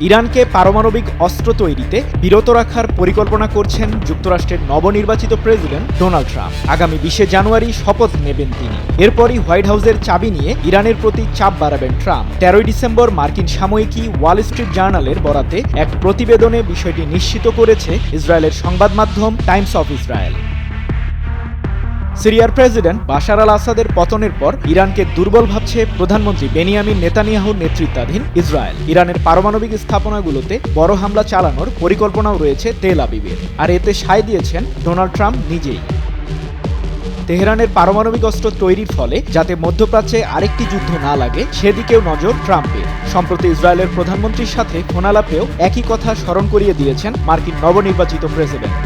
ইরানকে পারমাণবিক অস্ত্র তৈরিতে বিরত রাখার পরিকল্পনা করছেন যুক্তরাষ্ট্রের নবনির্বাচিত প্রেসিডেন্ট ডোনাল্ড ট্রাম্প। আগামী 20 জানুয়ারি শপথ নেবেন তিনি। এরপরই হোয়াইট হাউসের চাবি নিয়ে ইরানের প্রতি চাপ বাড়াবেন ট্রাম্প। 13 ডিসেম্বর মার্কিন সাময়িকী ওয়াল স্ট্রিট জার্নালের বরাতে এক প্রতিবেদনে বিষয়টি নিশ্চিত করেছে ইসরায়েলের সংবাদ মাধ্যম টাইমস অফ ইসরায়েল। সিরিয়ার প্রেসিডেন্ট বাশার আল আসাদের পতনের পর ইরানকে দুর্বল ভাবছে প্রধানমন্ত্রী বেনিয়ামিন নেতানিয়াহুর নেতৃত্বাধীন ইসরায়েল। ইরানের পারমাণবিক স্থাপনাগুলোতে বড় হামলা চালানোর পরিকল্পনাও রয়েছে তেল আবিবের, আর এতে সায় দিয়েছেন ডোনাল্ড ট্রাম্প নিজেই। তেহরানের পারমাণবিক অস্ত্র তৈরির ফলে যাতে মধ্যপ্রাচ্যে আরেকটি যুদ্ধ না লাগে সেদিকেও নজর ট্রাম্পের। সম্প্রতি ইসরায়েলের প্রধানমন্ত্রীর সাথে ফোনালাপেও একই কথা স্মরণ করিয়ে দিয়েছেন মার্কিন নবনির্বাচিত প্রেসিডেন্ট।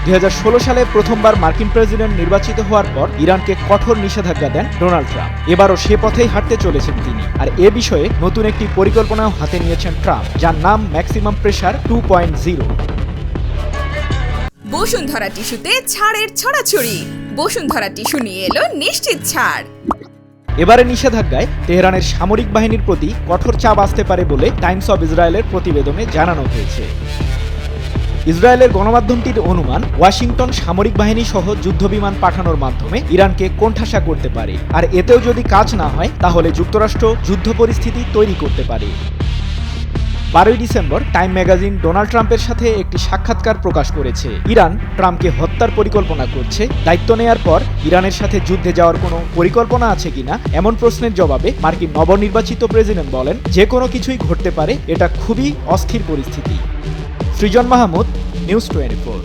2016 সালে প্রথমবার মার্কিন প্রেসিডেন্ট নির্বাচিত হওয়ার পর ইরানকে কঠোর নিষেধাজ্ঞা দেন ডোনাল্ড ট্রাম্প। এবারও সে পথেই হাঁটতে চলেছেন তিনি, আর এ বিষয়ে নতুন একটি পরিকল্পনাও হাতে নিয়েছেন ট্রাম্প, যার নাম ম্যাক্সিমাম প্রেসার 2.0। বসুন্ধরা টিস্যুতে ছাড়ের ছড়াছড়ি। বসুন্ধরা টিস্যু নিয়ে এলো নিশ্চিত ছাড়। এবারে নিষেধাজ্ঞায় তেহরানের সামরিক বাহিনীর প্রতি কঠোর চাপ আসতে পারে বলে টাইমস অব ইসরায়েলের প্রতিবেদনে জানানো হয়েছে। ইসরায়েলের গণমাধ্যমটির অনুমান, ওয়াশিংটন সামরিক বাহিনী সহ যুদ্ধবিমান পাঠানোর মাধ্যমে ইরানকে কোণঠাসা করতে পারে, আর এতেও যদি কাজ না হয় তাহলে যুক্তরাষ্ট্র যুদ্ধ পরিস্থিতি তৈরি করতে পারে। 12 ডিসেম্বর টাইম ম্যাগাজিন ডোনাল্ড ট্রাম্পের সাথে একটি সাক্ষাৎকার প্রকাশ করেছে। ইরান ট্রাম্পকে হত্যার পরিকল্পনা করছে। দায়িত্ব নেয়ার পর ইরানের সাথে যুদ্ধে যাওয়ার কোনো পরিকল্পনা আছে কিনা এমন প্রশ্নের জবাবে মার্কিন নবনির্বাচিত প্রেসিডেন্ট বলেন, যে কোনো কিছুই ঘটতে পারে, এটা খুবই অস্থির পরিস্থিতি। সৃজন মাহমুদ, নিউজ 24।